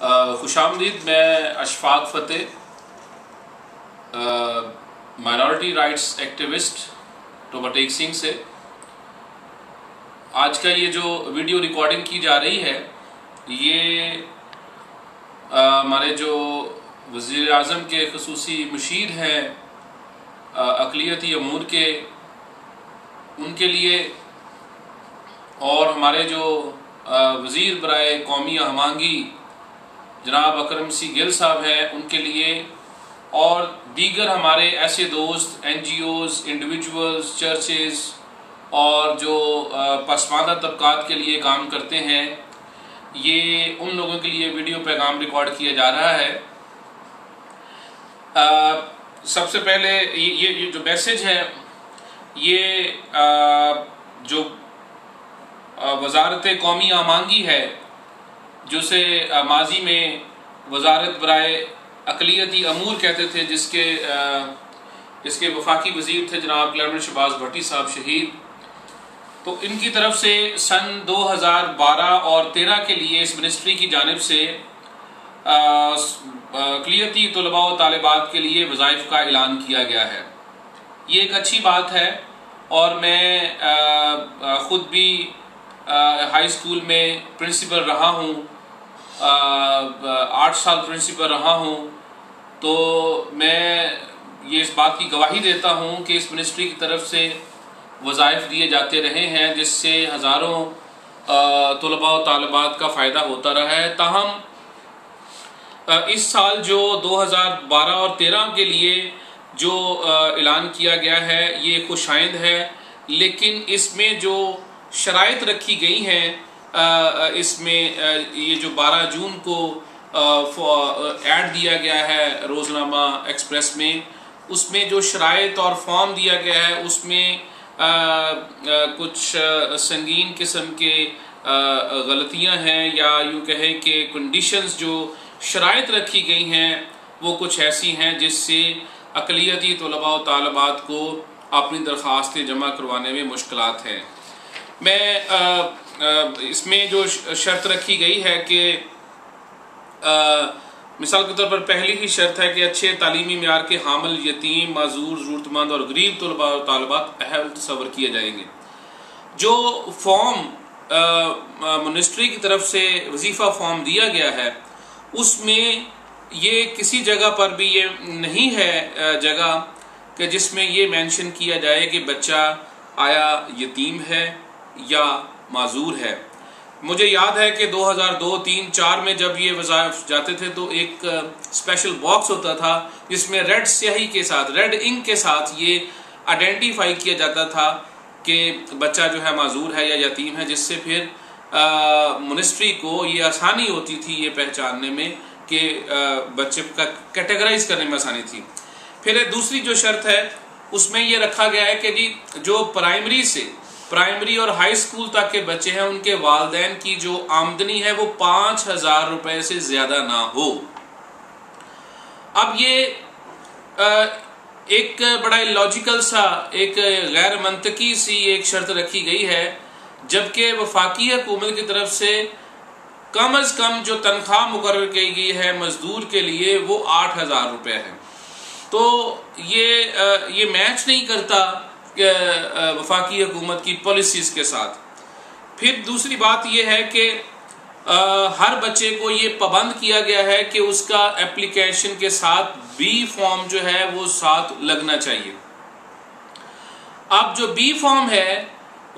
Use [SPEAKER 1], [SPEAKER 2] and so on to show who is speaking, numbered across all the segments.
[SPEAKER 1] खुशामदीद। मैं अशफाक फ़तेह, minority rights activist Toba Tek Singh से। आज का ये जो वीडियो रिकॉर्डिंग की जा रही है ये हमारे जो वज़ीर आज़म के ख़ुसूसी मुशीर हैं अक़लियती अमूर के, उनके लिए, और हमारे जो वज़ीर बराए कौमी हमांगी जनाब अकरम सी गिल साहब हैं उनके लिए, और दीगर हमारे ऐसे दोस्त NGOs, इंडिविजुअल्स, चर्चेज़ और जो पसमानदा तबकात के लिए काम करते हैं, ये उन लोगों के लिए वीडियो पैगाम रिकॉर्ड किया जा रहा है। सबसे पहले ये जो मैसेज है ये जो वज़ारत कौमी आमांगी है, जिसे माजी में वज़ारत बराए अक़लियती अमूर कहते थे, जिसके वफाकी वज़ीर थे जनाब क्लेमेंट शहबाज भट्टी साहब शहीद। तो इनकी तरफ से सन 2012 और 13 के लिए इस मिनिस्ट्री की जानिब से अक़लियती तलबा व तालिबात के लिए वज़ाइफ का ऐलान किया गया है। ये एक अच्छी बात है, और मैं ख़ुद भी हाई स्कूल में प्रिंसिपल रहा हूँ, 8 साल प्रिंसिपल रहा हूँ। तो मैं ये इस बात की गवाही देता हूँ कि इस मिनिस्ट्री की तरफ से वज़ाइफ दिए जाते रहे हैं, जिससे हज़ारों तलबा व तालिबात का फ़ायदा होता रहा है। ताहम इस साल जो 2012 और 13 के लिए जो ऐलान किया गया है ये खुशाइंद है, लेकिन इसमें जो शराइत रखी गई हैं, इसमें ये जो 12 जून को ऐड दिया गया है रोज़नामा एक्सप्रेस में, उसमें जो शराइत और फॉर्म दिया गया है उसमें कुछ संगीन किस्म के गलतियां हैं, या यूँ कहें कि कंडीशंस जो शराइत रखी गई हैं वो कुछ ऐसी हैं जिससे अक़लियती तलबा व तालिबात को अपनी दरख्वास्तें जमा करवाने में मुश्किलात हैं। मैं इसमें जो शर्त रखी गई है कि मिसाल के तौर पर पहली ही शर्त है कि अच्छे तालीमी मेयार के हामिल यतीम, माजूर, ज़रूरतमंद और गरीब तलबा व तालिबात अहल तस्वर किए जाएंगे। जो फॉर्म मिनिस्ट्री की तरफ से वजीफ़ा फॉर्म दिया गया है उसमें ये किसी जगह पर भी ये नहीं है जगह कि जिसमें ये मेंशन किया जाए कि बच्चा आया यतीम है या माजूर है। मुझे याद है कि 2002, 3, 4 में जब ये वज़ाइफ जाते थे तो एक स्पेशल बॉक्स होता था जिसमें रेड स्याही के साथ, रेड इंक के साथ ये आइडेंटिफाई किया जाता था कि बच्चा जो है माजूर है या यतीम है, जिससे फिर मिनिस्ट्री को ये आसानी होती थी ये पहचानने में कि बच्चे का कैटेगराइज करने में आसानी थी। फिर दूसरी जो शर्त है उसमें ये रखा गया है कि जी जो प्राइमरी और हाई स्कूल तक के बच्चे हैं उनके वालिदैन की जो आमदनी है वो 5,000 रुपए से ज्यादा ना हो। अब ये एक बड़ा लॉजिकल सा, एक गैर मंतकी सी एक शर्त रखी गई है, जबकि वफाकी हुकूमत की तरफ से कम अज कम जो तनख्वाह मुकर्रर की गई है मजदूर के लिए वो 8,000 रुपये है। तो ये मैच नहीं करता वफाकी हुकूमत की पॉलिसीज़ के साथ। फिर दूसरी बात यह है कि हर बच्चे को ये पाबंद किया गया है कि उसका एप्लीकेशन के साथ B फॉर्म जो है वो साथ लगना चाहिए। अब जो B फॉर्म है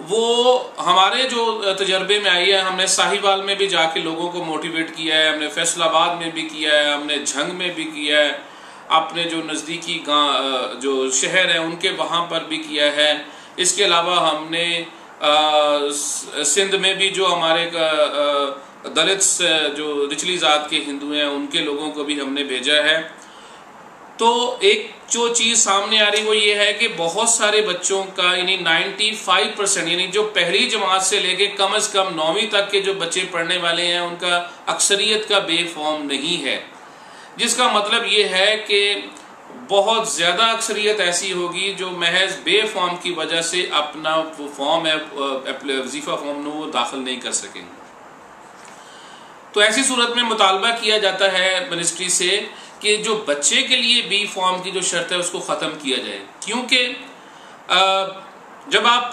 [SPEAKER 1] वो हमारे जो तजर्बे में आई है, हमने साहिवाल में भी जाके लोगों को मोटिवेट किया है, हमने फैसलाबाद में भी किया है, हमने झंग में भी किया है, अपने जो नज़दीकी गाँव जो शहर हैं उनके वहाँ पर भी किया है। इसके अलावा हमने सिंध में भी जो हमारे दलित जो निचली ज़ात के हिंदू हैं उनके लोगों को भी हमने भेजा है। तो एक जो चीज़ सामने आ रही वो ये है कि बहुत सारे बच्चों का यानी 95% यानी जो पहली जमात से लेके कम अज़ कम 9वीं तक के जो बच्चे पढ़ने वाले हैं उनका अक्सरियत का बे फॉर्म नहीं है, जिसका मतलब ये है कि बहुत ज़्यादा अक्सरियत ऐसी होगी जो महज बे फॉर्म की वजह से अपना वो फॉर्म है वजीफ़ा फॉर्म में वो दाखिल नहीं कर सकेंगे। तो ऐसी सूरत में मुतालबा किया जाता है मिनिस्ट्री से कि जो बच्चे के लिए बी फॉर्म की जो शर्त है उसको ख़त्म किया जाए, क्योंकि जब आप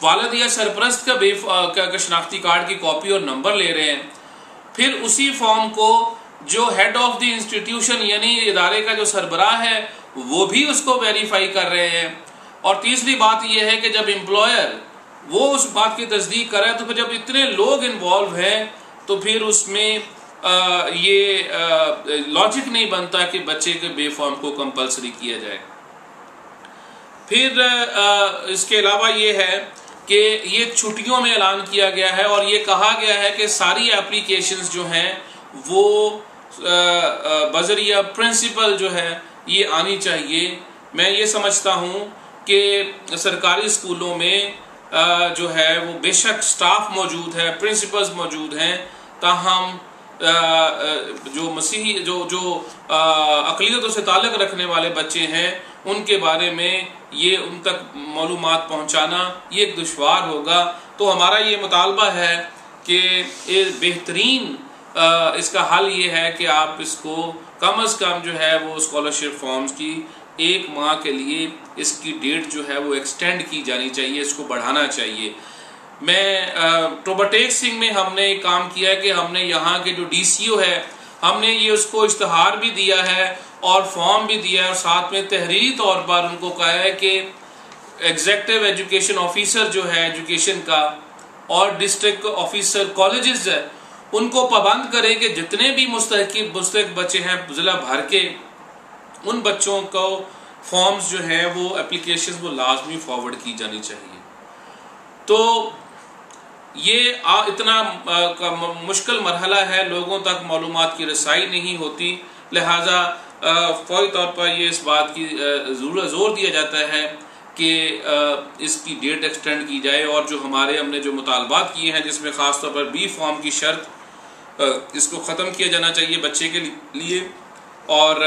[SPEAKER 1] वालिद या सरपरस्त का शनाख्ती कार्ड की कॉपी और नंबर ले रहे हैं, फिर उसी फॉर्म को जो हेड ऑफ द इंस्टीट्यूशन यानी इदारे का जो सरबराह है वो भी उसको वेरीफाई कर रहे हैं। और तीसरी बात यह है कि जब एम्प्लॉयर वो उस बात की तस्दीक करे तो फिर जब इतने लोग इन्वॉल्व हैं तो फिर उसमें ये लॉजिक नहीं बनता कि बच्चे के बे फॉर्म को कंपलसरी किया जाए। फिर इसके अलावा ये है कि ये छुट्टियों में ऐलान किया गया है और ये कहा गया है कि सारी एप्लीकेशंस जो हैं वो बजरिया प्रिंसिपल जो है ये आनी चाहिए। मैं ये समझता हूँ कि सरकारी स्कूलों में जो है वो बेशक स्टाफ मौजूद है, प्रिंसिपल्स मौजूद हैं, ताहम जो मसीही जो अक़लियतों से ताल्लुक़ रखने वाले बच्चे हैं उनके बारे में ये उन तक मालूमात पहुँचाना ये दुश्वार होगा। तो हमारा ये मुतालबा है कि बेहतरीन इसका हल ये है कि आप इसको कम अज़ कम जो है वो स्कॉलरशिप फॉर्म्स की 1 माह के लिए इसकी डेट जो है वो एक्सटेंड की जानी चाहिए, इसको बढ़ाना चाहिए। मैं टोबाटेक सिंह में हमने एक काम किया है कि हमने यहाँ के जो DCO है हमने ये उसको इश्तहार भी दिया है और फॉर्म भी दिया है और साथ में तहरीरी तौर पर उनको कहा है कि एग्जीक्यूटिव एजुकेशन ऑफिसर जो है एजुकेशन का और डिस्ट्रिक्ट ऑफिसर कॉलेजेस है उनको पाबंद करें कि जितने भी मुस्तहिक बच्चे हैं ज़िला भर के उन बच्चों को फॉर्म्स जो हैं वो एप्लीकेशन वो लाजमी फॉरवर्ड की जानी चाहिए। तो ये इतना मुश्किल मरहला है, लोगों तक मालूमात की रसाई नहीं होती, लिहाजा फौरी तौर पर ये इस बात की जोर दिया जाता है कि इसकी डेट एक्सटेंड की जाए और जो हमने जो मुतालबात किए हैं जिसमें ख़ास तौर पर बी फॉर्म की शर्त इसको ख़त्म किया जाना चाहिए बच्चे के लिए। और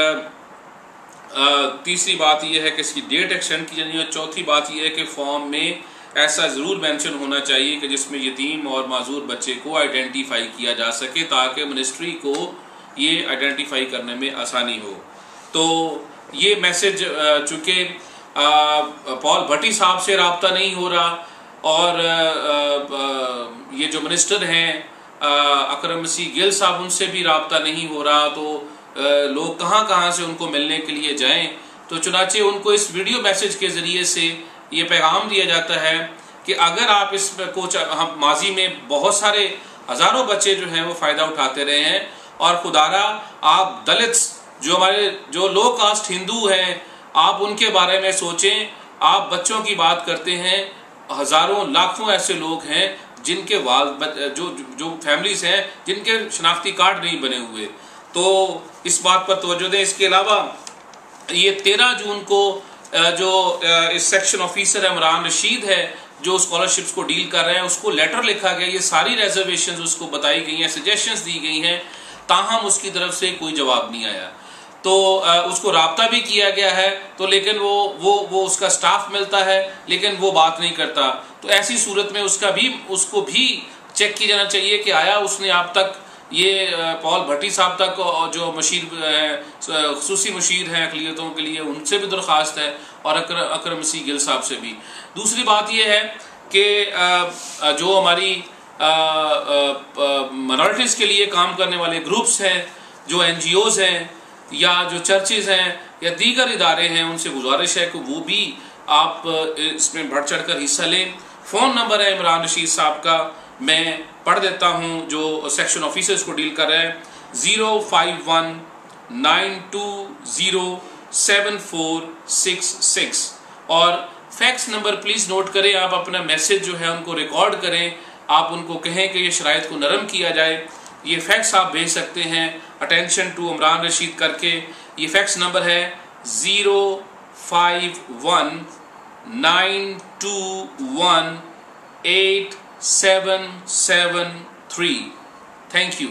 [SPEAKER 1] तीसरी बात यह है कि इसकी डेट एक्सटेंड की जानी है। चौथी बात यह है कि फॉर्म में ऐसा ज़रूर मेंशन होना चाहिए कि जिसमें यतीम और माजूर बच्चे को आइडेंटिफाई किया जा सके ताकि मिनिस्ट्री को ये आइडेंटिफाई करने में आसानी हो। तो ये मैसेज चूँकि पॉल भट्टी साहब से रब्ता नहीं हो रहा और ये जो मिनिस्टर हैं अकरम मसीह गिल साहब उनसे भी रब्ता नहीं हो रहा, तो लोग कहाँ से उनको मिलने के लिए जाएं। तो चुनाचे उनको इस वीडियो मैसेज के ज़रिए से ये पैगाम दिया जाता है कि अगर आप इस को हम माजी में बहुत सारे हज़ारों बच्चे जो हैं वो फ़ायदा उठाते रहे हैं और खुदारा आप दलित्स जो हमारे जो लो कास्ट हिंदू हैं आप उनके बारे में सोचें। आप बच्चों की बात करते हैं, हज़ारों लाखों ऐसे लोग हैं जिनके जो फैमिलीज़ हैं जिनके शनाख्ती कार्ड नहीं बने हुए, तो इस बात पर तवज्जो दें। इसके अलावा ये 13 जून को जो इस सेक्शन ऑफिसर इमरान रशीद है जो स्कॉलरशिप्स को डील कर रहे हैं उसको लेटर लिखा गया, ये सारी रिजर्वेशंस उसको बताई गई हैं, सजेशंस दी गई हैं, ताहम उसकी तरफ से कोई जवाब नहीं आया। तो उसको राब्ता भी किया गया है तो लेकिन वो उसका स्टाफ मिलता है लेकिन वो बात नहीं करता। तो ऐसी सूरत में उसको भी चेक किया जाना चाहिए कि आया उसने आप तक ये पॉल भट्टी साहब तक जो मशीर खुसूसी मशीर हैं अक़लियतों के लिए उनसे भी दरख्वास्त है और अकरम मसीह गिल साहब से भी। दूसरी बात यह है कि जो हमारी माइनॉरिटीज़ के लिए काम करने वाले ग्रुप्स हैं, जो NGOs हैं या जो चर्चेज हैं या दीगर इदारे हैं, उनसे गुजारिश है कि वो भी आप इसमें बढ़ चढ़ कर हिस्सा लें। फ़ोन नंबर है इमरान रशीद साहब का, मैं पढ़ देता हूँ जो सेक्शन ऑफिसर्स को डील कर रहे हैं, 05192074666 और फैक्स नंबर प्लीज़ नोट करें। आप अपना मैसेज जो है उनको रिकॉर्ड करें, आप उनको कहें कि ये शराइत को नरम किया जाए। ये फैक्स आप भेज सकते हैं अटेंशन टू इमरान रशीद करके। ये फैक्स नंबर है 05192187773। Thank you.